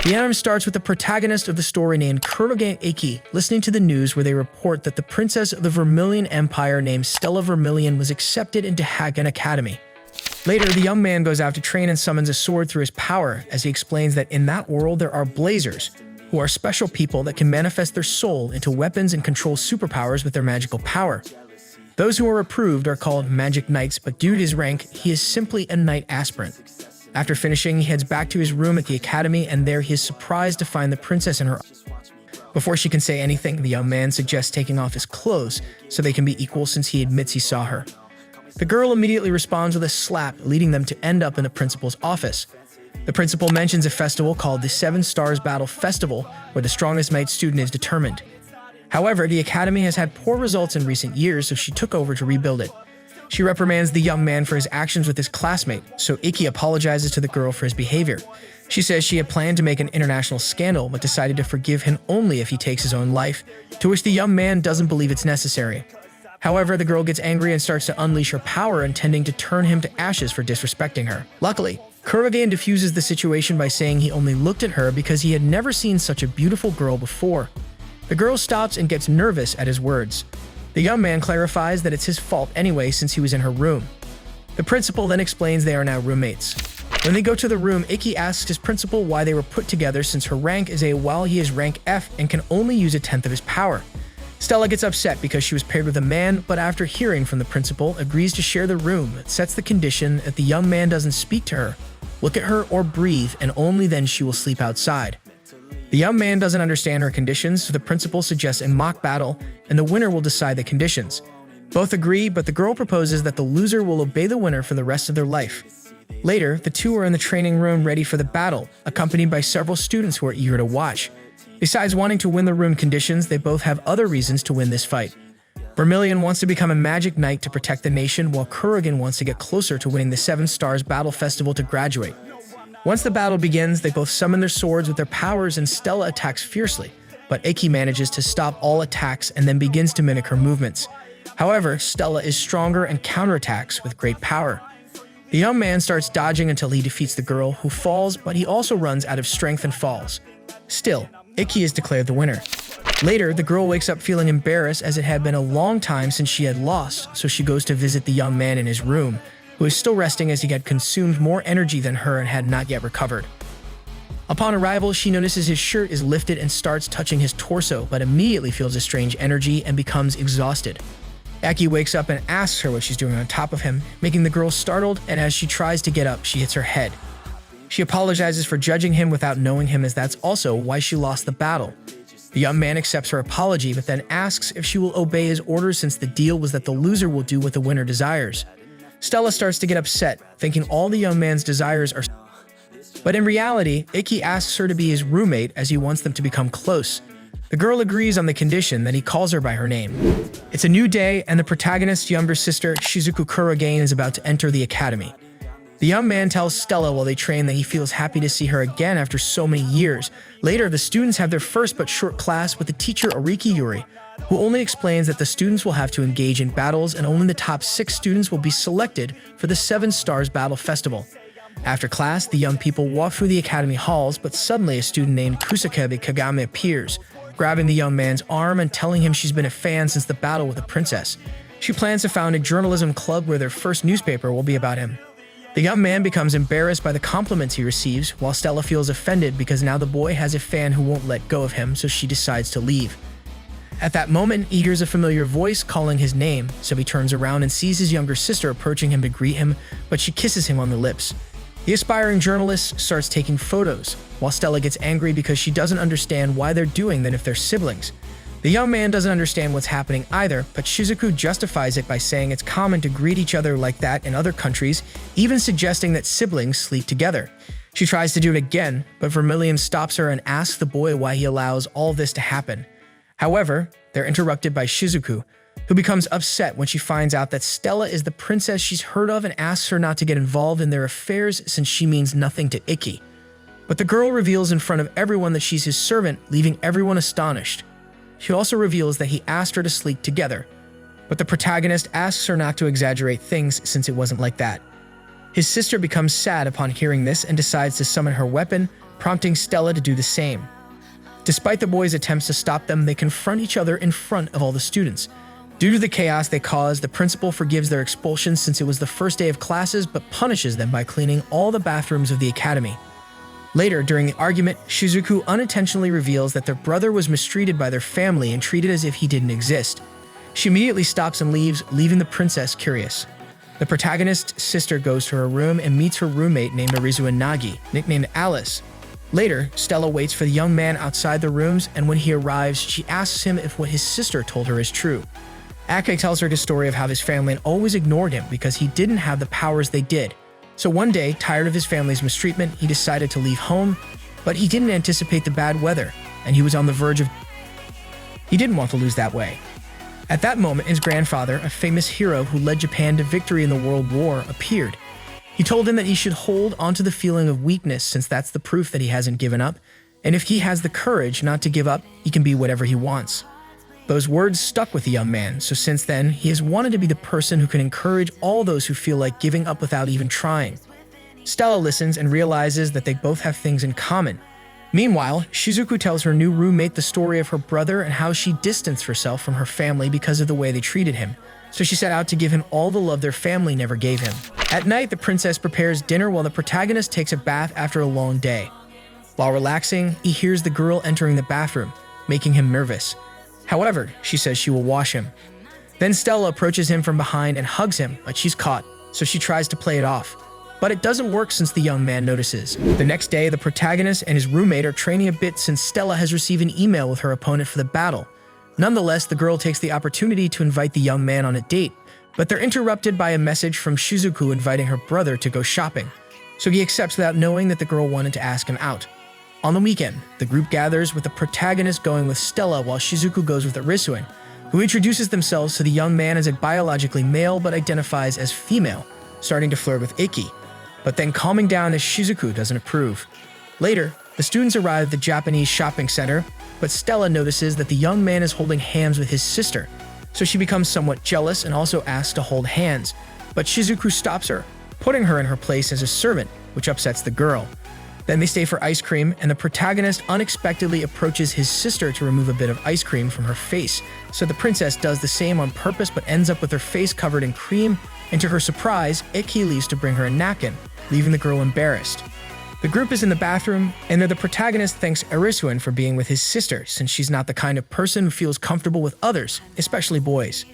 The anime starts with the protagonist of the story named Kurogane Ikki listening to the news where they report that the princess of the Vermillion Empire named Stella Vermillion was accepted into Hagun Academy. Later, the young man goes out to train and summons a sword through his power as he explains that in that world there are blazers, who are special people that can manifest their soul into weapons and control superpowers with their magical power. Those who are approved are called Mage-Knights, but due to his rank, he is simply a knight aspirant. After finishing, he heads back to his room at the academy, and there he is surprised to find the princess in her. Before she can say anything, the young man suggests taking off his clothes so they can be equal since he admits he saw her. The girl immediately responds with a slap, leading them to end up in the principal's office. The principal mentions a festival called the 7 Stars Battle Festival, where the strongest knight student is determined. However, the academy has had poor results in recent years, so she took over to rebuild it. She reprimands the young man for his actions with his classmate, so Ikki apologizes to the girl for his behavior. She says she had planned to make an international scandal, but decided to forgive him only if he takes his own life, to which the young man doesn't believe it's necessary. However, the girl gets angry and starts to unleash her power, intending to turn him to ashes for disrespecting her. Luckily, Kurogane diffuses the situation by saying he only looked at her because he had never seen such a beautiful girl before. The girl stops and gets nervous at his words. The young man clarifies that it's his fault anyway since he was in her room. The principal then explains they are now roommates. When they go to the room, Ikki asks his principal why they were put together since her rank is A while he is rank F and can only use 1/10 of his power. Stella gets upset because she was paired with a man, but after hearing from the principal, agrees to share the room, but sets the condition that the young man doesn't speak to her, look at her, or breathe, and only then she will sleep outside. The young man doesn't understand her conditions, so the principal suggests a mock battle, and the winner will decide the conditions. Both agree, but the girl proposes that the loser will obey the winner for the rest of their life. Later, the two are in the training room ready for the battle, accompanied by several students who are eager to watch. Besides wanting to win the room conditions, they both have other reasons to win this fight. Vermillion wants to become a magic knight to protect the nation, while Kurogane wants to get closer to winning the 7 Stars Battle Festival to graduate. Once the battle begins, they both summon their swords with their powers and Stella attacks fiercely, but Ikki manages to stop all attacks and then begins to mimic her movements. However, Stella is stronger and counterattacks with great power. The young man starts dodging until he defeats the girl, who falls, but he also runs out of strength and falls. Still, Ikki is declared the winner. Later, the girl wakes up feeling embarrassed as it had been a long time since she had lost, so she goes to visit the young man in his room, who is still resting as he had consumed more energy than her and had not yet recovered. Upon arrival, she notices his shirt is lifted and starts touching his torso, but immediately feels a strange energy and becomes exhausted. Ikki wakes up and asks her what she's doing on top of him, making the girl startled, and as she tries to get up, she hits her head. She apologizes for judging him without knowing him, as that's also why she lost the battle. The young man accepts her apology, but then asks if she will obey his orders since the deal was that the loser will do what the winner desires. Stella starts to get upset, thinking all the young man's desires are. But in reality, Ikki asks her to be his roommate as he wants them to become close. The girl agrees on the condition that he calls her by her name. It's a new day, and the protagonist's younger sister, Ikki Kurogane, is about to enter the academy. The young man tells Stella while they train that he feels happy to see her again after so many years. Later, the students have their first but short class with the teacher Yuri, who only explains that the students will have to engage in battles and only the top 6 students will be selected for the 7 Stars Battle Festival. After class, the young people walk through the academy halls, but suddenly a student named Kurogane Kishi appears, grabbing the young man's arm and telling him she's been a fan since the battle with the princess. She plans to found a journalism club where their first newspaper will be about him. The young man becomes embarrassed by the compliments he receives, while Stella feels offended because now the boy has a fan who won't let go of him, so she decides to leave. At that moment, he hears a familiar voice calling his name, so he turns around and sees his younger sister approaching him to greet him, but she kisses him on the lips. The aspiring journalist starts taking photos, while Stella gets angry because she doesn't understand why they're doing that if they're siblings. The young man doesn't understand what's happening either, but Shizuku justifies it by saying it's common to greet each other like that in other countries, even suggesting that siblings sleep together. She tries to do it again, but Vermillion stops her and asks the boy why he allows all this to happen. However, they're interrupted by Shizuku, who becomes upset when she finds out that Stella is the princess she's heard of and asks her not to get involved in their affairs since she means nothing to Ikki. But the girl reveals in front of everyone that she's his servant, leaving everyone astonished. She also reveals that he asked her to sleep together, but the protagonist asks her not to exaggerate things since it wasn't like that. His sister becomes sad upon hearing this and decides to summon her weapon, prompting Stella to do the same. Despite the boys' attempts to stop them, they confront each other in front of all the students. Due to the chaos they caused, the principal forgives their expulsion since it was the first day of classes, but punishes them by cleaning all the bathrooms of the academy. Later, during the argument, Shizuku unintentionally reveals that their brother was mistreated by their family and treated as if he didn't exist. She immediately stops and leaves, leaving the princess curious. The protagonist's sister goes to her room and meets her roommate named Arizu Nagi, nicknamed Alice. Later, Stella waits for the young man outside the rooms, and when he arrives, she asks him if what his sister told her is true. Ake tells her the story of how his family had always ignored him because he didn't have the powers they did. So one day, tired of his family's mistreatment, he decided to leave home, but he didn't anticipate the bad weather, and he was on the verge of... He didn't want to lose that way. At that moment, his grandfather, a famous hero who led Japan to victory in the World War, appeared. He told him that he should hold onto the feeling of weakness since that's the proof that he hasn't given up, and if he has the courage not to give up, he can be whatever he wants. Those words stuck with the young man, so since then, he has wanted to be the person who can encourage all those who feel like giving up without even trying. Stella listens and realizes that they both have things in common. Meanwhile, Shizuku tells her new roommate the story of her brother and how she distanced herself from her family because of the way they treated him. So she set out to give him all the love their family never gave him. At night, the princess prepares dinner while the protagonist takes a bath after a long day. While relaxing, he hears the girl entering the bathroom, making him nervous. However, she says she will wash him. Then Stella approaches him from behind and hugs him, but she's caught, so she tries to play it off. But it doesn't work since the young man notices. The next day, the protagonist and his roommate are training a bit since Stella has received an email with her opponent for the battle. Nonetheless, the girl takes the opportunity to invite the young man on a date, but they're interrupted by a message from Shizuku inviting her brother to go shopping. So he accepts without knowing that the girl wanted to ask him out. On the weekend, the group gathers with the protagonist going with Stella while Shizuku goes with Arisu, who introduces themselves to the young man as a biologically male but identifies as female, starting to flirt with Ikki, but then calming down as Shizuku doesn't approve. Later, the students arrive at the Japanese shopping center, but Stella notices that the young man is holding hands with his sister, so she becomes somewhat jealous and also asks to hold hands, but Shizuku stops her, putting her in her place as a servant, which upsets the girl. Then they stay for ice cream, and the protagonist unexpectedly approaches his sister to remove a bit of ice cream from her face, so the princess does the same on purpose but ends up with her face covered in cream, and to her surprise, Ikki leaves to bring her a napkin, leaving the girl embarrassed. The group is in the bathroom, and the protagonist thanks Arisuin for being with his sister, since she's not the kind of person who feels comfortable with others, especially boys.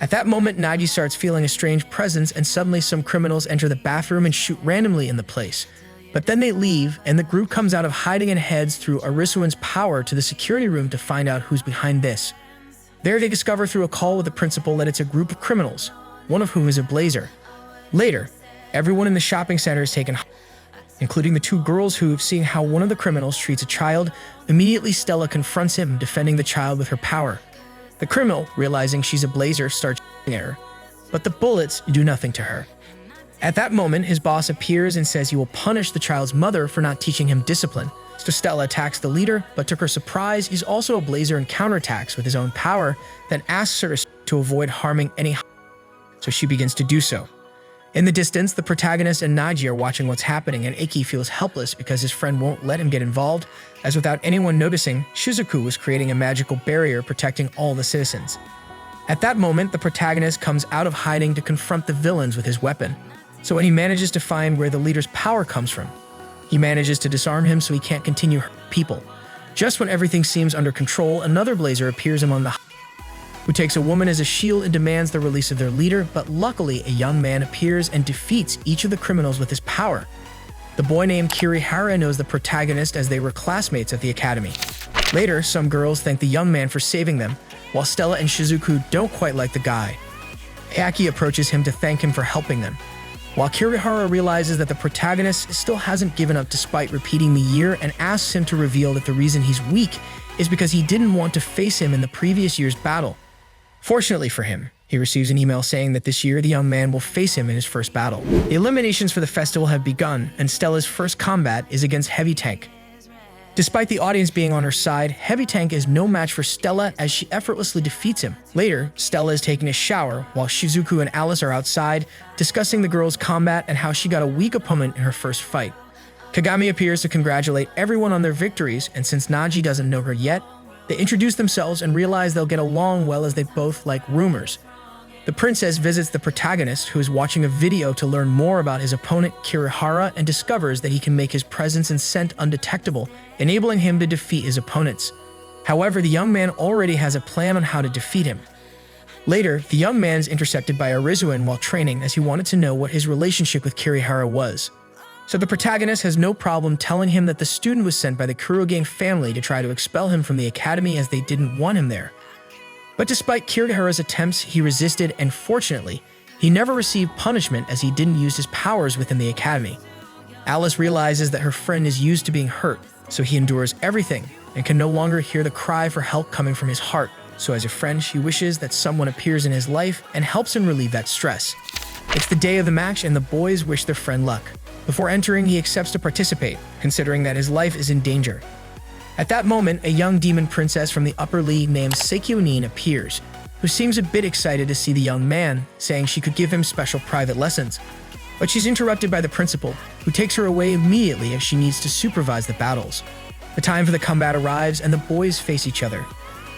At that moment, Nagi starts feeling a strange presence, and suddenly some criminals enter the bathroom and shoot randomly in the place. But then they leave, and the group comes out of hiding and heads through Arisuin's power to the security room to find out who's behind this. There they discover through a call with the principal that it's a group of criminals, one of whom is a blazer. Later, everyone in the shopping center is taken, including the two girls who, seeing how one of the criminals treats a child, immediately Stella confronts him, defending the child with her power. The criminal, realizing she's a blazer, starts shooting at her, but the bullets do nothing to her. At that moment, his boss appears and says he will punish the child's mother for not teaching him discipline. So Stella attacks the leader, but to her surprise, he's also a blazer and counterattacks with his own power, then asks her to avoid harming any, so she begins to do so. In the distance, the protagonist and Nagi are watching what's happening, and Ikki feels helpless because his friend won't let him get involved, as without anyone noticing, Shizuku was creating a magical barrier protecting all the citizens. At that moment, the protagonist comes out of hiding to confront the villains with his weapon. So when he manages to find where the leader's power comes from, he manages to disarm him so he can't continue hurting people. Just when everything seems under control, another blazer appears among the who takes a woman as a shield and demands the release of their leader, but luckily a young man appears and defeats each of the criminals with his power. The boy named Kirihara knows the protagonist as they were classmates at the academy. Later, some girls thank the young man for saving them, while Stella and Shizuku don't quite like the guy. Aki approaches him to thank him for helping them, while Kirihara realizes that the protagonist still hasn't given up despite repeating the year and asks him to reveal that the reason he's weak is because he didn't want to face him in the previous year's battle. Fortunately for him, he receives an email saying that this year the young man will face him in his first battle. The eliminations for the festival have begun, and Stella's first combat is against Heavy Tank. Despite the audience being on her side, Heavy Tank is no match for Stella as she effortlessly defeats him. Later, Stella is taking a shower while Shizuku and Alice are outside, discussing the girls' combat and how she got a weak opponent in her first fight. Kagami appears to congratulate everyone on their victories, and since Naji doesn't know her yet, they introduce themselves and realize they'll get along well as they both like rumors. The princess visits the protagonist, who is watching a video to learn more about his opponent Kirihara, and discovers that he can make his presence and scent undetectable, enabling him to defeat his opponents. However, the young man already has a plan on how to defeat him. Later, the young man is intercepted by a Rizzuan while training, as he wanted to know what his relationship with Kirihara was. So the protagonist has no problem telling him that the student was sent by the Kurogane family to try to expel him from the academy, as they didn't want him there. But despite Kirihara's attempts, he resisted, and fortunately, he never received punishment as he didn't use his powers within the academy. Alice realizes that her friend is used to being hurt, so he endures everything and can no longer hear the cry for help coming from his heart. So as a friend, she wishes that someone appears in his life and helps him relieve that stress. It's the day of the match, and the boys wish their friend luck. Before entering, he accepts to participate, considering that his life is in danger. At that moment, a young demon princess from the upper league named Seikyonin appears, who seems a bit excited to see the young man, saying she could give him special private lessons. But she's interrupted by the principal, who takes her away immediately as she needs to supervise the battles. The time for the combat arrives, and the boys face each other.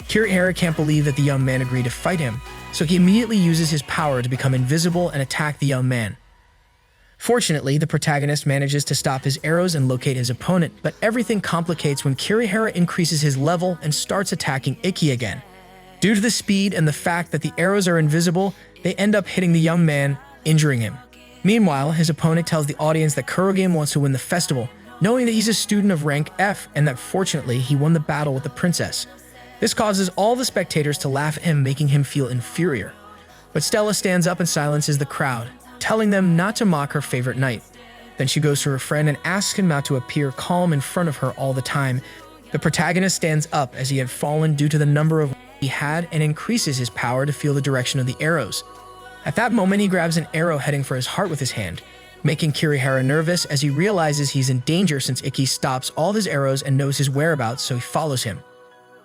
Kirihara can't believe that the young man agreed to fight him, so he immediately uses his power to become invisible and attack the young man. Fortunately, the protagonist manages to stop his arrows and locate his opponent, but everything complicates when Kirihara increases his level and starts attacking Ikki again. Due to the speed and the fact that the arrows are invisible, they end up hitting the young man, injuring him. Meanwhile, his opponent tells the audience that Kurogane wants to win the festival, knowing that he's a student of rank F and that fortunately he won the battle with the princess. This causes all the spectators to laugh at him, making him feel inferior. But Stella stands up and silences the crowd, telling them not to mock her favorite knight. Then she goes to her friend and asks him not to appear calm in front of her all the time. The protagonist stands up as he had fallen due to the number of he had, and increases his power to feel the direction of the arrows. At that moment, he grabs an arrow heading for his heart with his hand, making Kirihara nervous as he realizes he's in danger since Ikki stops all his arrows and knows his whereabouts, so he follows him.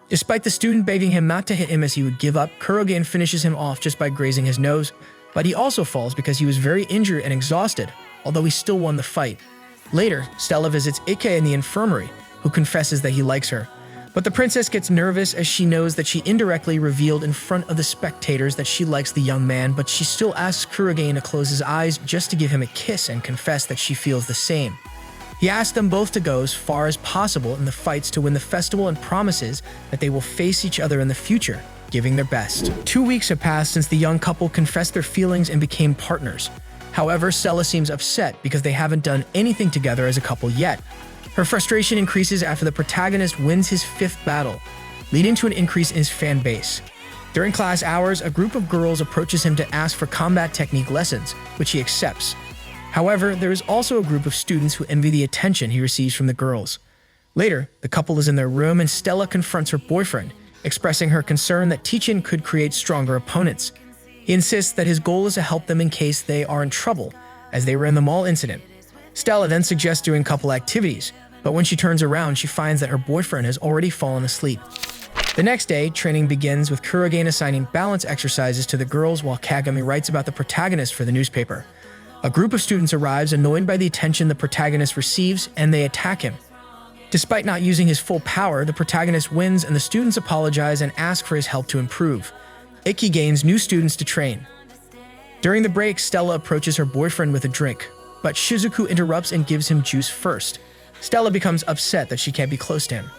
Despite the student begging him not to hit him as he would give up, Kurogane finishes him off just by grazing his nose, but he also falls because he was very injured and exhausted, although he still won the fight. Later, Stella visits Ikki in the infirmary, who confesses that he likes her. But the princess gets nervous as she knows that she indirectly revealed in front of the spectators that she likes the young man, but she still asks Kurogane to close his eyes just to give him a kiss and confess that she feels the same. He asks them both to go as far as possible in the fights to win the festival and promises that they will face each other in the future, giving their best. 2 weeks have passed since the young couple confessed their feelings and became partners. However, Stella seems upset because they haven't done anything together as a couple yet. Her frustration increases after the protagonist wins his 5th battle, leading to an increase in his fan base. During class hours, a group of girls approaches him to ask for combat technique lessons, which he accepts. However, there is also a group of students who envy the attention he receives from the girls. Later, the couple is in their room and Stella confronts her boyfriend, expressing her concern that teaching could create stronger opponents. He insists that his goal is to help them in case they are in trouble, as they were in the mall incident. Stella then suggests doing couple activities, but when she turns around, she finds that her boyfriend has already fallen asleep. The next day, training begins with Kurogane assigning balance exercises to the girls while Kagami writes about the protagonist for the newspaper. A group of students arrives, annoyed by the attention the protagonist receives, and they attack him. Despite not using his full power, the protagonist wins and the students apologize and ask for his help to improve. Ikki gains new students to train. During the break, Stella approaches her boyfriend with a drink, but Shizuku interrupts and gives him juice first. Stella becomes upset that she can't be close to him.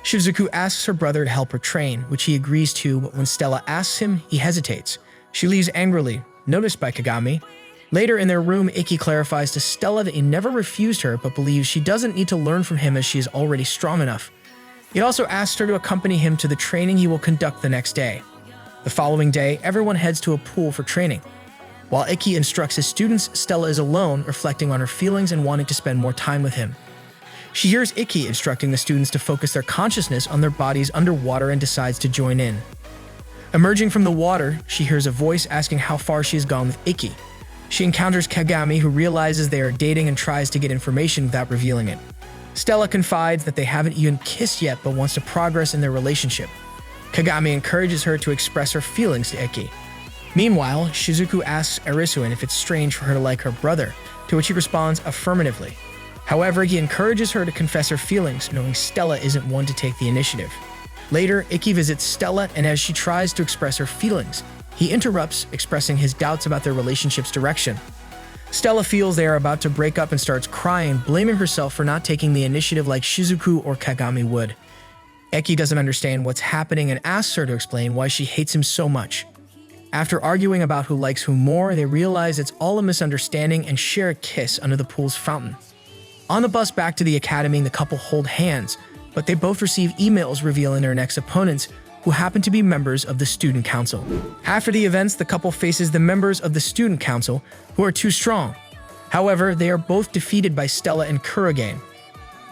Shizuku asks her brother to help her train, which he agrees to, but when Stella asks him, he hesitates. She leaves angrily, noticed by Kagami. Later in their room, Ikki clarifies to Stella that he never refused her but believes she doesn't need to learn from him as she is already strong enough. He also asks her to accompany him to the training he will conduct the next day. The following day, everyone heads to a pool for training. While Ikki instructs his students, Stella is alone, reflecting on her feelings and wanting to spend more time with him. She hears Ikki instructing the students to focus their consciousness on their bodies underwater and decides to join in. Emerging from the water, she hears a voice asking how far she has gone with Ikki. She encounters Kagami, who realizes they are dating and tries to get information without revealing it. Stella confides that they haven't even kissed yet but wants to progress in their relationship. Kagami encourages her to express her feelings to Ikki. Meanwhile, Shizuku asks Arisuin if it's strange for her to like her brother, to which he responds affirmatively. However, he encourages her to confess her feelings, knowing Stella isn't one to take the initiative. Later, Ikki visits Stella, and as she tries to express her feelings, he interrupts, expressing his doubts about their relationship's direction. Stella feels they are about to break up and starts crying, blaming herself for not taking the initiative like Shizuku or Kagami would. Ikki doesn't understand what's happening and asks her to explain why she hates him so much. After arguing about who likes who more, they realize it's all a misunderstanding and share a kiss under the pool's fountain. On the bus back to the academy, the couple hold hands, but they both receive emails revealing their next opponents, who happen to be members of the student council. After the events, the couple faces the members of the student council, who are too strong. However, they are both defeated by Stella and Kurogane,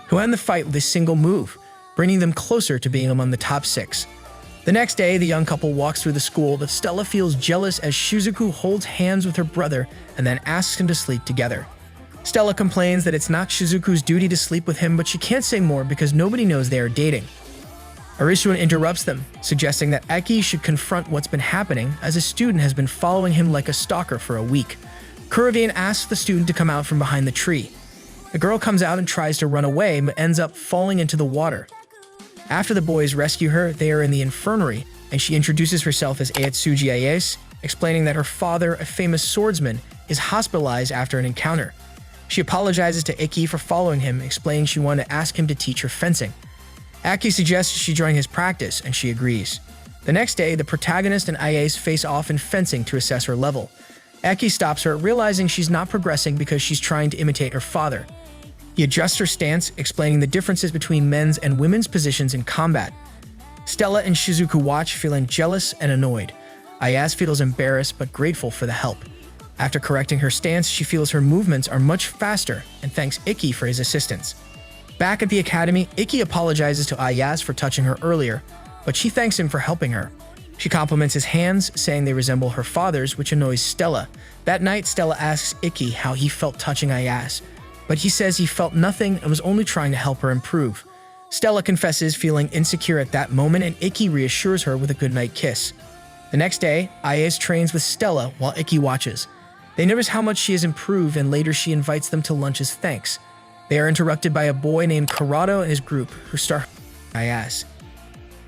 who end the fight with a single move, bringing them closer to being among the top 6. The next day, the young couple walks through the school, but Stella feels jealous as Shizuku holds hands with her brother and then asks him to sleep together. Stella complains that it's not Shizuku's duty to sleep with him, but she can't say more because nobody knows they are dating. Arisuan interrupts them, suggesting that Ikki should confront what's been happening, as a student has been following him like a stalker for a week. Kurogane asks the student to come out from behind the tree. The girl comes out and tries to run away, but ends up falling into the water. After the boys rescue her, they are in the infirmary, and she introduces herself as Ayatsuji Ayase, explaining that her father, a famous swordsman, is hospitalized after an encounter. She apologizes to Ikki for following him, explaining she wanted to ask him to teach her fencing. Ikki suggests she join his practice, and she agrees. The next day, the protagonist and Ayase face off in fencing to assess her level. Ikki stops her, realizing she's not progressing because she's trying to imitate her father. He adjusts her stance, explaining the differences between men's and women's positions in combat. Stella and Shizuku watch, feeling jealous and annoyed. Ayase feels embarrassed but grateful for the help. After correcting her stance, she feels her movements are much faster and thanks Ikki for his assistance. Back at the academy, Ikki apologizes to Ayase for touching her earlier, but she thanks him for helping her. She compliments his hands, saying they resemble her father's, which annoys Stella. That night, Stella asks Ikki how he felt touching Ayase, but he says he felt nothing and was only trying to help her improve. Stella confesses feeling insecure at that moment, and Ikki reassures her with a goodnight kiss. The next day, Ayase trains with Stella while Ikki watches. They notice how much she has improved, and later she invites them to lunch as thanks. They are interrupted by a boy named Kurado and his group, who start Ayase.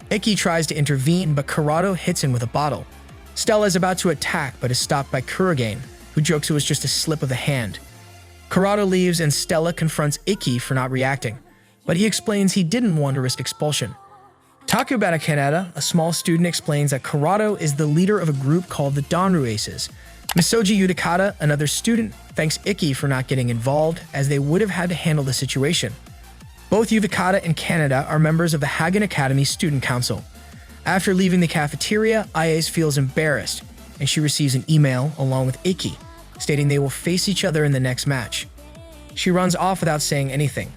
Ikki tries to intervene, but Kurado hits him with a bottle. Stella is about to attack, but is stopped by Kurogane, who jokes it was just a slip of the hand. Kurado leaves, and Stella confronts Ikki for not reacting, but he explains he didn't want to risk expulsion. Takubata Kaneda, a small student, explains that Kurado is the leader of a group called the Donru Aces. Misoji Yudikata, another student, thanks Ikki for not getting involved, as they would have had to handle the situation. Both Yudikata and Kaneda are members of the Hagun Academy Student Council. After leaving the cafeteria, Ayase feels embarrassed, and she receives an email along with Ikki, stating they will face each other in the next match. She runs off without saying anything.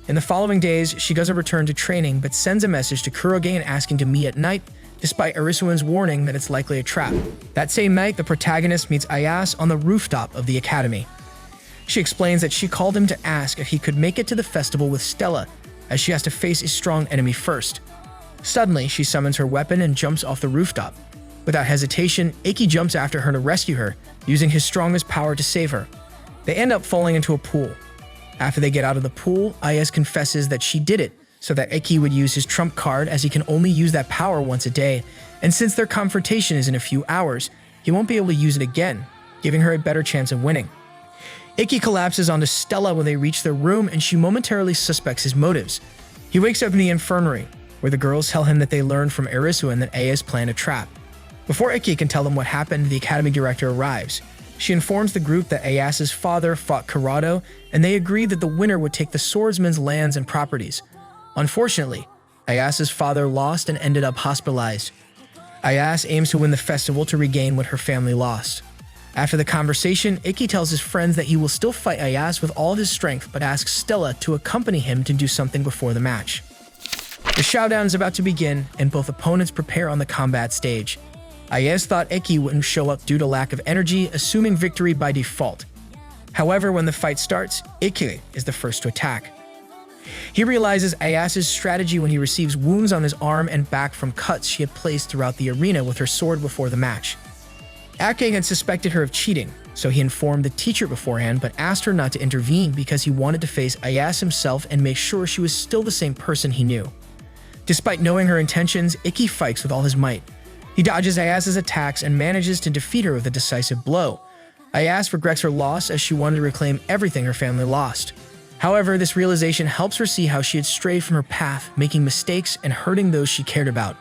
In the following days, she doesn't return to training, but sends a message to Kurogane asking to meet at night, despite Arisuan's warning that it's likely a trap. That same night, the protagonist meets Ayase on the rooftop of the academy. She explains that she called him to ask if he could make it to the festival with Stella, as she has to face a strong enemy first. Suddenly, she summons her weapon and jumps off the rooftop. Without hesitation, Ikki jumps after her to rescue her, using his strongest power to save her. They end up falling into a pool. After they get out of the pool, Ayase confesses that she did it, so that Ikki would use his trump card, as he can only use that power once a day, and since their confrontation is in a few hours, he won't be able to use it again, giving her a better chance of winning. Ikki collapses onto Stella when they reach their room, and she momentarily suspects his motives. He wakes up in the infirmary, where the girls tell him that they learned from Arisuan that Ayase planned a trap. Before Ikki can tell them what happened, the academy director arrives. She informs the group that Ayase's father fought Kurado, and they agree that the winner would take the swordsman's lands and properties. Unfortunately, Ayase's father lost and ended up hospitalized. Ayase aims to win the festival to regain what her family lost. After the conversation, Ikki tells his friends that he will still fight Ayase with all of his strength, but asks Stella to accompany him to do something before the match. The showdown is about to begin, and both opponents prepare on the combat stage. Ayase thought Ikki wouldn't show up due to lack of energy, assuming victory by default. However, when the fight starts, Ikki is the first to attack. He realizes Ayase's strategy when he receives wounds on his arm and back from cuts she had placed throughout the arena with her sword before the match. Ikki had suspected her of cheating, so he informed the teacher beforehand but asked her not to intervene because he wanted to face Ayase himself and make sure she was still the same person he knew. Despite knowing her intentions, Ikki fights with all his might. He dodges Ayase's attacks and manages to defeat her with a decisive blow. Ayase regrets her loss as she wanted to reclaim everything her family lost. However, this realization helps her see how she had strayed from her path, making mistakes and hurting those she cared about.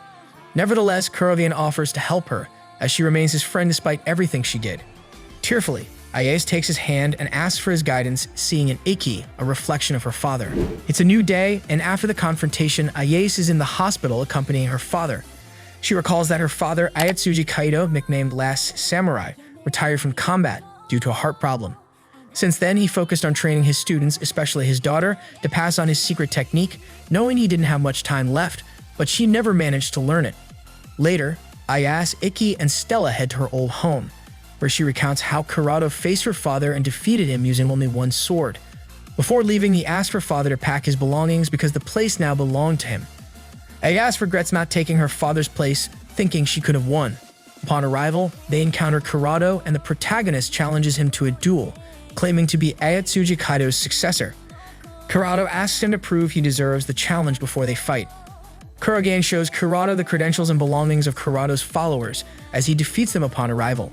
Nevertheless, Kurogane offers to help her, as she remains his friend despite everything she did. Tearfully, Ayase takes his hand and asks for his guidance, seeing in Ikki a reflection of her father. It's a new day, and after the confrontation, Ayase is in the hospital accompanying her father. She recalls that her father, Ayatsuji Kaido, nicknamed Last Samurai, retired from combat due to a heart problem. Since then, he focused on training his students, especially his daughter, to pass on his secret technique, knowing he didn't have much time left, but she never managed to learn it. Later, Ayase, Ikki, and Stella head to her old home, where she recounts how Kurado faced her father and defeated him using only one sword. Before leaving, he asked her father to pack his belongings because the place now belonged to him. Ayase regrets not taking her father's place, thinking she could have won. Upon arrival, they encounter Kurado, and the protagonist challenges him to a duel, claiming to be Ayatsuji Kaido's successor. Kurado asks him to prove he deserves the challenge before they fight. Kurogane shows Kurado the credentials and belongings of Kurado's followers as he defeats them upon arrival.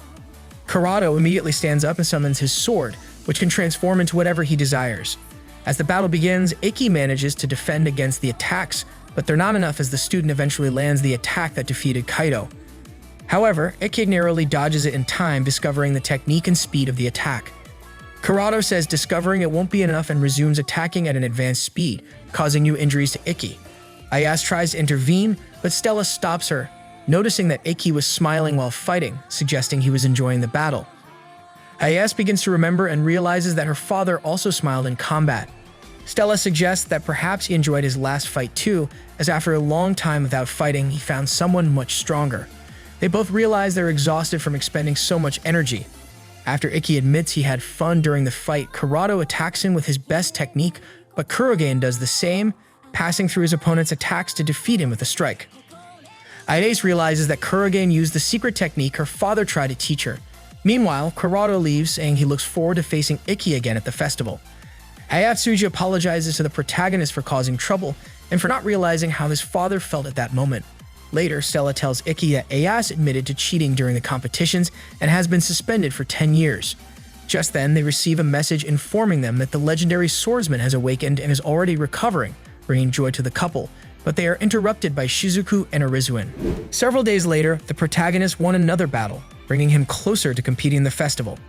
Kurado immediately stands up and summons his sword, which can transform into whatever he desires. As the battle begins, Ikki manages to defend against the attacks, but they're not enough as the student eventually lands the attack that defeated Kaido. However, Ikki narrowly dodges it in time, discovering the technique and speed of the attack. Kurado says discovering it won't be enough and resumes attacking at an advanced speed, causing new injuries to Ikki. Ayase tries to intervene, but Stella stops her, noticing that Ikki was smiling while fighting, suggesting he was enjoying the battle. Ayase begins to remember and realizes that her father also smiled in combat. Stella suggests that perhaps he enjoyed his last fight too, as after a long time without fighting, he found someone much stronger. They both realize they're exhausted from expending so much energy. After Ikki admits he had fun during the fight, Kurado attacks him with his best technique, but Kurogane does the same, passing through his opponent's attacks to defeat him with a strike. Ayase realizes that Kurogane used the secret technique her father tried to teach her. Meanwhile, Kurado leaves, saying he looks forward to facing Ikki again at the festival. Ayatsuji apologizes to the protagonist for causing trouble and for not realizing how his father felt at that moment. Later, Stella tells Ikki that Ayase admitted to cheating during the competitions and has been suspended for 10 years. Just then, they receive a message informing them that the legendary swordsman has awakened and is already recovering, bringing joy to the couple, but they are interrupted by Shizuku and Arizuin. Several days later, the protagonist won another battle, bringing him closer to competing in the festival.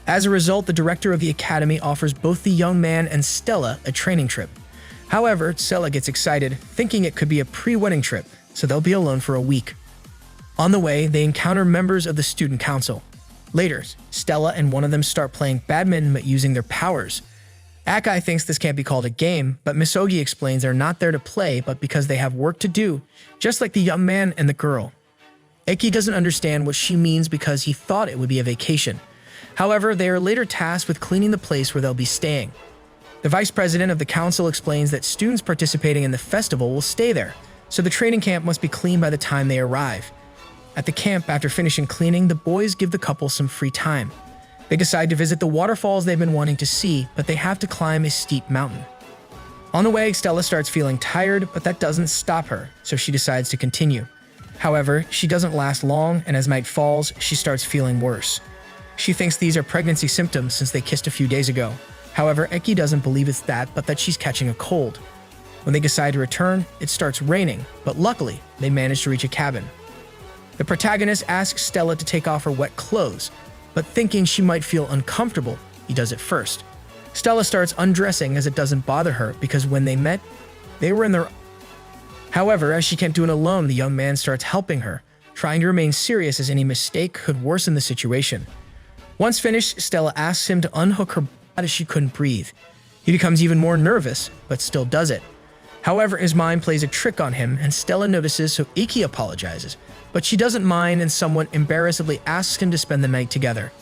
As a result, the director of the academy offers both the young man and Stella a training trip. However, Stella gets excited, thinking it could be a pre-wedding trip, so they'll be alone for a week. On the way, they encounter members of the student council. Later, Stella and one of them start playing badminton but using their powers. Akai thinks this can't be called a game, but Misogi explains they're not there to play but because they have work to do, just like the young man and the girl. Ikki doesn't understand what she means because he thought it would be a vacation. However, they are later tasked with cleaning the place where they'll be staying. The vice president of the council explains that students participating in the festival will stay there, so the training camp must be cleaned by the time they arrive. At the camp, after finishing cleaning, the boys give the couple some free time. They decide to visit the waterfalls they've been wanting to see, but they have to climb a steep mountain. On the way, Stella starts feeling tired, but that doesn't stop her, so she decides to continue. However, she doesn't last long, and as night falls, she starts feeling worse. She thinks these are pregnancy symptoms since they kissed a few days ago. However, Ikki doesn't believe it's that, but that she's catching a cold. When they decide to return, it starts raining, but luckily, they manage to reach a cabin. The protagonist asks Stella to take off her wet clothes, but thinking she might feel uncomfortable, he does it first. Stella starts undressing as it doesn't bother her because when they met, they were in their... However, as she can't do it alone, the young man starts helping her, trying to remain serious as any mistake could worsen the situation. Once finished, Stella asks him to unhook her butt as she couldn't breathe. He becomes even more nervous, but still does it. However, his mind plays a trick on him, and Stella notices, so Ikki apologizes, but she doesn't mind and somewhat embarrassedly asks him to spend the night together.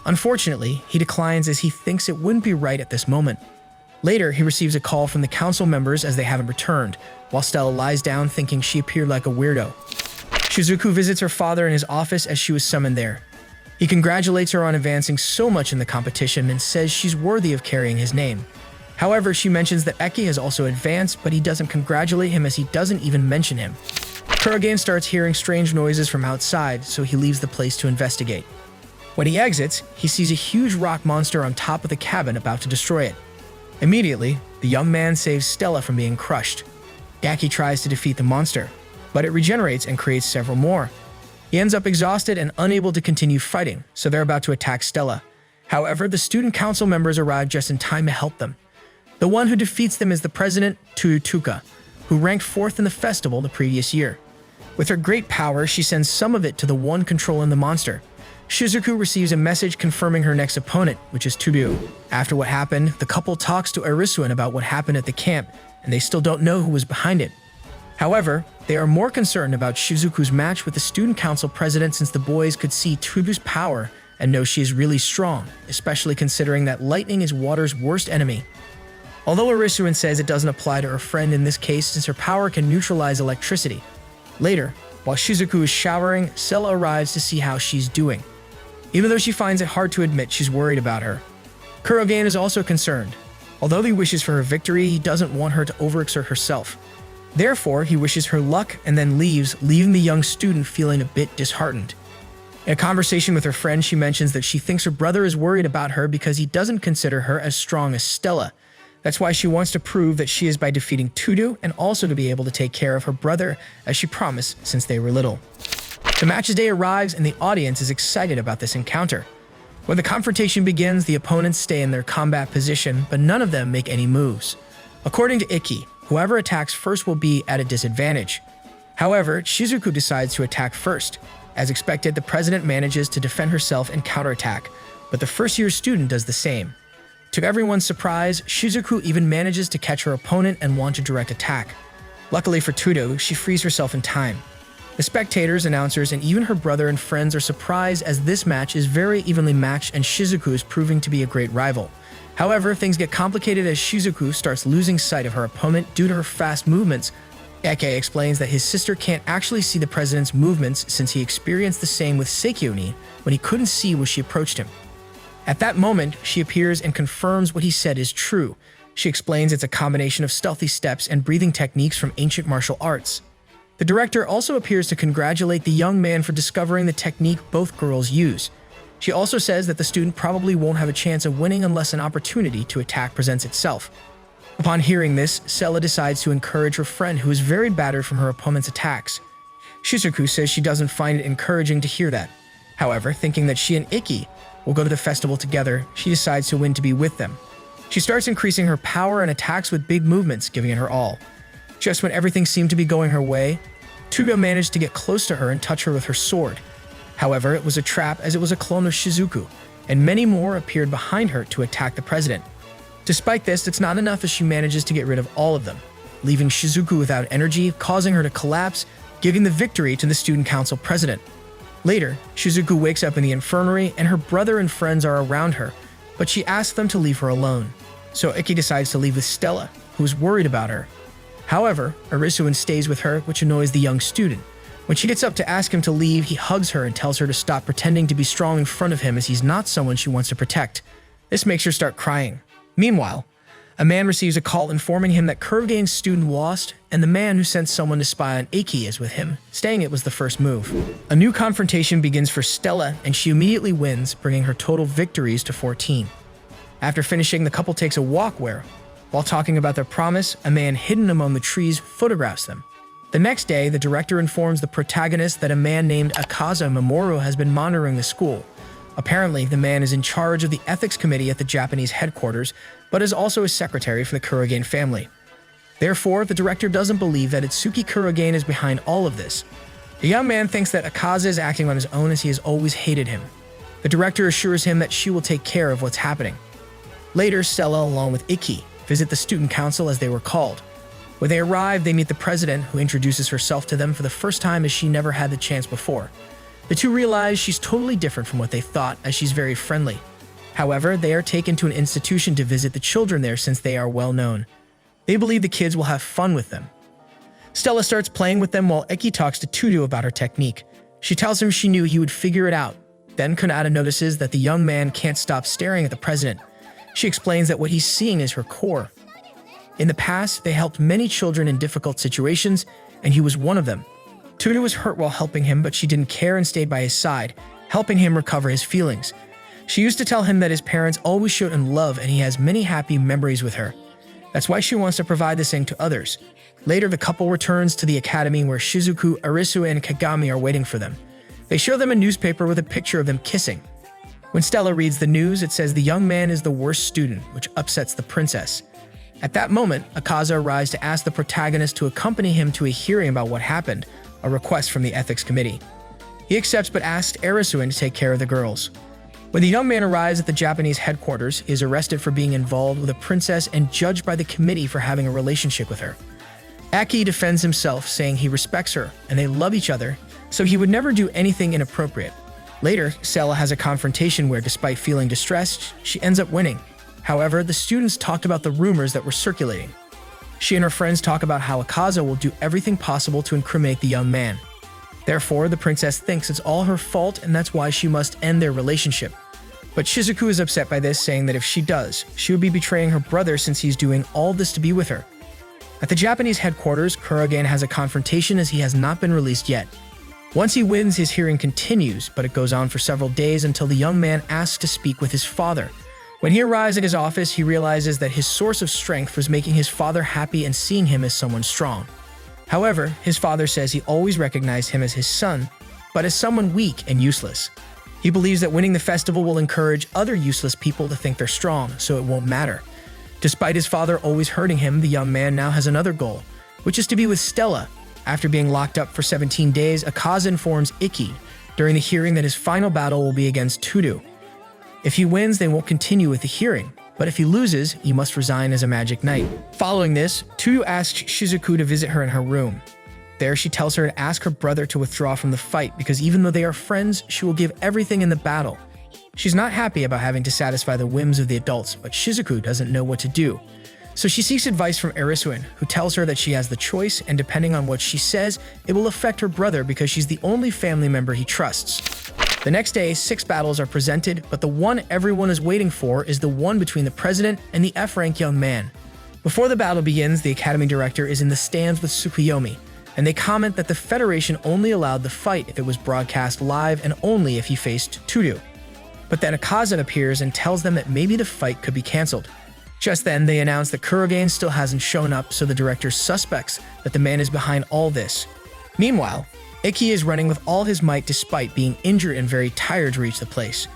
Unfortunately, he declines as he thinks it wouldn't be right at this moment. Later, he receives a call from the council members as they haven't returned, while Stella lies down thinking she appeared like a weirdo. Shizuku visits her father in his office as she was summoned there. He congratulates her on advancing so much in the competition and says she's worthy of carrying his name. However, she mentions that Ikki has also advanced, but he doesn't congratulate him as he doesn't even mention him. Kurogane starts hearing strange noises from outside, so he leaves the place to investigate. When he exits, he sees a huge rock monster on top of the cabin about to destroy it. Immediately, the young man saves Stella from being crushed. Ikki tries to defeat the monster, but it regenerates and creates several more. He ends up exhausted and unable to continue fighting, so they're about to attack Stella. However, the student council members arrive just in time to help them. The one who defeats them is the president, Tutuka, who ranked 4th in the festival the previous year. With her great power, she sends some of it to the one controlling the monster. Shizuku receives a message confirming her next opponent, which is Tudu. After what happened, the couple talks to Arisuin about what happened at the camp, and they still don't know who was behind it. However, they are more concerned about Shizuku's match with the student council president since the boys could see Tudu's power and know she is really strong, especially considering that lightning is water's worst enemy. Although Arisuin says it doesn't apply to her friend in this case since her power can neutralize electricity. Later, while Shizuku is showering, Stella arrives to see how she's doing. Even though she finds it hard to admit she's worried about her. Kurogane is also concerned. Although he wishes for her victory, he doesn't want her to overexert herself. Therefore, he wishes her luck and then leaves, leaving the young student feeling a bit disheartened. In a conversation with her friend, she mentions that she thinks her brother is worried about her because he doesn't consider her as strong as Stella. That's why she wants to prove that she is by defeating Tudu and also to be able to take care of her brother as she promised since they were little. The match's day arrives and the audience is excited about this encounter. When the confrontation begins, the opponents stay in their combat position, but none of them make any moves. According to Ikki, whoever attacks first will be at a disadvantage. However, Shizuku decides to attack first. As expected, the president manages to defend herself and counterattack, but the first-year student does the same. To everyone's surprise, Shizuku even manages to catch her opponent and launch a direct attack. Luckily for Tudo, she frees herself in time. The spectators, announcers, and even her brother and friends are surprised as this match is very evenly matched and Shizuku is proving to be a great rival. However, things get complicated as Shizuku starts losing sight of her opponent due to her fast movements. Ikki explains that his sister can't actually see the president's movements since he experienced the same with Seikyo-ni when he couldn't see when she approached him. At that moment, she appears and confirms what he said is true. She explains it's a combination of stealthy steps and breathing techniques from ancient martial arts. The director also appears to congratulate the young man for discovering the technique both girls use. She also says that the student probably won't have a chance of winning unless an opportunity to attack presents itself. Upon hearing this, Stella decides to encourage her friend who is very battered from her opponent's attacks. Shizuku says she doesn't find it encouraging to hear that. However, thinking that she and Ikki will go to the festival together, she decides to win to be with them. She starts increasing her power and attacks with big movements, giving it her all. Just when everything seemed to be going her way, Tugo managed to get close to her and touch her with her sword. However, it was a trap as it was a clone of Shizuku, and many more appeared behind her to attack the president. Despite this, it's not enough as she manages to get rid of all of them, leaving Shizuku without energy, causing her to collapse, giving the victory to the student council president. Later, Shizuku wakes up in the infirmary and her brother and friends are around her, but she asks them to leave her alone. So Ikki decides to leave with Stella, who is worried about her. However, Arisuin stays with her, which annoys the young student. When she gets up to ask him to leave, he hugs her and tells her to stop pretending to be strong in front of him as he's not someone she wants to protect. This makes her start crying. Meanwhile, a man receives a call informing him that Kurogane's student lost, and the man who sent someone to spy on Ikki is with him, saying it was the first move. A new confrontation begins for Stella, and she immediately wins, bringing her total victories to 14. After finishing, the couple takes a walk where, while talking about their promise, a man hidden among the trees photographs them. The next day, the director informs the protagonist that a man named Akaza Mamoru has been monitoring the school. Apparently, the man is in charge of the ethics committee at the Japanese headquarters, but is also a secretary for the Kurogane family. Therefore, the director doesn't believe that Ikki Kurogane is behind all of this. The young man thinks that Akaza is acting on his own as he has always hated him. The director assures him that she will take care of what's happening. Later, Stella, along with Ikki, visit the student council as they were called. When they arrive, they meet the president, who introduces herself to them for the first time as she never had the chance before. The two realize she's totally different from what they thought, as she's very friendly. However, they are taken to an institution to visit the children there since they are well known. They believe the kids will have fun with them. Stella starts playing with them while Ikki talks to Tudu about her technique. She tells him she knew he would figure it out. Then Kunada notices that the young man can't stop staring at the president. She explains that what he's seeing is her core. In the past, they helped many children in difficult situations, and he was one of them. Tudu was hurt while helping him, but she didn't care and stayed by his side, helping him recover his feelings. She used to tell him that his parents always showed him love and he has many happy memories with her. That's why she wants to provide the same to others. Later, the couple returns to the academy where Shizuku, Arisu, and Kagami are waiting for them. They show them a newspaper with a picture of them kissing. When Stella reads the news, it says the young man is the worst student, which upsets the princess. At that moment, Akaza arrives to ask the protagonist to accompany him to a hearing about what happened, a request from the ethics committee. He accepts but asks Arisuin to take care of the girls. When the young man arrives at the Japanese headquarters, he is arrested for being involved with a princess and judged by the committee for having a relationship with her. Aki defends himself, saying he respects her and they love each other, so he would never do anything inappropriate. Later, Stella has a confrontation where, despite feeling distressed, she ends up winning. However, the students talked about the rumors that were circulating. She and her friends talk about how Akaza will do everything possible to incriminate the young man. Therefore, the princess thinks it's all her fault and that's why she must end their relationship. But Shizuku is upset by this, saying that if she does, she would be betraying her brother since he's doing all this to be with her. At the Japanese headquarters, Kurogane has a confrontation as he has not been released yet. Once he wins, his hearing continues, but it goes on for several days until the young man asks to speak with his father. When he arrives at his office, he realizes that his source of strength was making his father happy and seeing him as someone strong. However, his father says he always recognized him as his son, but as someone weak and useless. He believes that winning the festival will encourage other useless people to think they're strong, so it won't matter. Despite his father always hurting him, the young man now has another goal, which is to be with Stella. After being locked up for 17 days, Akaza informs Ikki during the hearing that his final battle will be against Tudu. If he wins, they won't continue with the hearing, but if he loses, he must resign as a Magic Knight. Following this, Tudu asks Shizuku to visit her in her room. There, she tells her to ask her brother to withdraw from the fight because even though they are friends, she will give everything in the battle. She's not happy about having to satisfy the whims of the adults, but Shizuku doesn't know what to do. So she seeks advice from Arisuin, who tells her that she has the choice, and depending on what she says, it will affect her brother because she's the only family member he trusts. The next day, 6 battles are presented, but the one everyone is waiting for is the one between the president and the F-rank young man. Before the battle begins, the academy director is in the stands with Tsukuyomi, and they comment that the Federation only allowed the fight if it was broadcast live and only if he faced Tudu. But then Akaza appears and tells them that maybe the fight could be cancelled. Just then, they announce that Kurogane still hasn't shown up, so the director suspects that the man is behind all this. Meanwhile, Ikki is running with all his might despite being injured and very tired to reach the place.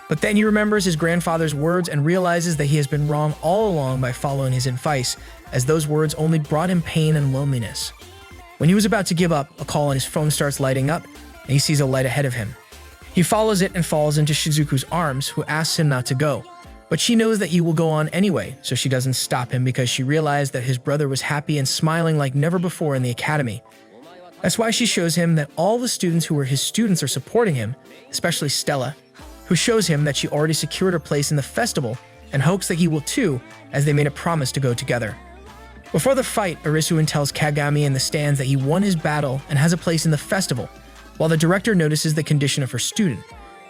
But then he remembers his grandfather's words and realizes that he has been wrong all along by following his advice, as those words only brought him pain and loneliness. When he was about to give up, a call on his phone starts lighting up, and he sees a light ahead of him. He follows it and falls into Shizuku's arms, who asks him not to go. But she knows that he will go on anyway, so she doesn't stop him because she realized that his brother was happy and smiling like never before in the academy. That's why she shows him that all the students who were his students are supporting him, especially Stella, who shows him that she already secured her place in the festival and hopes that he will too, as they made a promise to go together. Before the fight, Arisuin tells Kagami in the stands that he won his battle and has a place in the festival, while the director notices the condition of her student.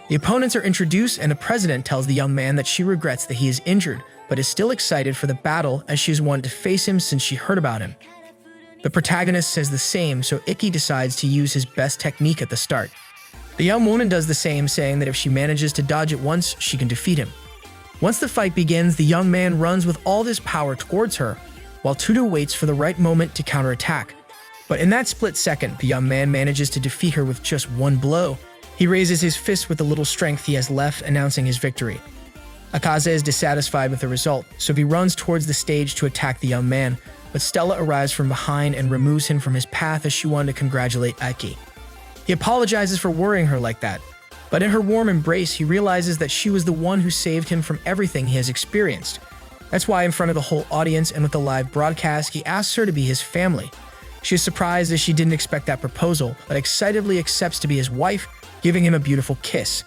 The opponents are introduced and the president tells the young man that she regrets that he is injured, but is still excited for the battle as she has wanted to face him since she heard about him. The protagonist says the same, so Ikki decides to use his best technique at the start. The young woman does the same, saying that if she manages to dodge it once, she can defeat him. Once the fight begins, the young man runs with all his power towards her, while Tudu waits for the right moment to counterattack. But in that split second, the young man manages to defeat her with just one blow. He raises his fist with the little strength he has left, announcing his victory. Akaza is dissatisfied with the result, so he runs towards the stage to attack the young man, but Stella arrives from behind and removes him from his path as she wanted to congratulate Ikki. He apologizes for worrying her like that, but in her warm embrace, he realizes that she was the one who saved him from everything he has experienced. That's why in front of the whole audience and with the live broadcast, he asks her to be his family. She is surprised as she didn't expect that proposal, but excitedly accepts to be his wife, giving him a beautiful kiss.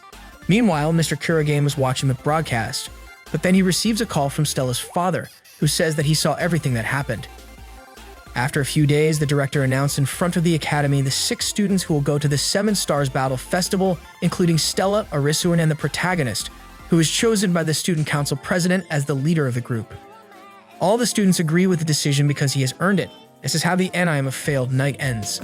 Meanwhile, Mr. Kurogane was watching the broadcast, but then he receives a call from Stella's father, who says that he saw everything that happened. After a few days, the director announced in front of the academy the 6 students who will go to the 7 Stars Battle Festival, including Stella, Arisuan, and the protagonist, who was chosen by the student council president as the leader of the group. All the students agree with the decision because he has earned it. This is how the anime of Failed Knight ends.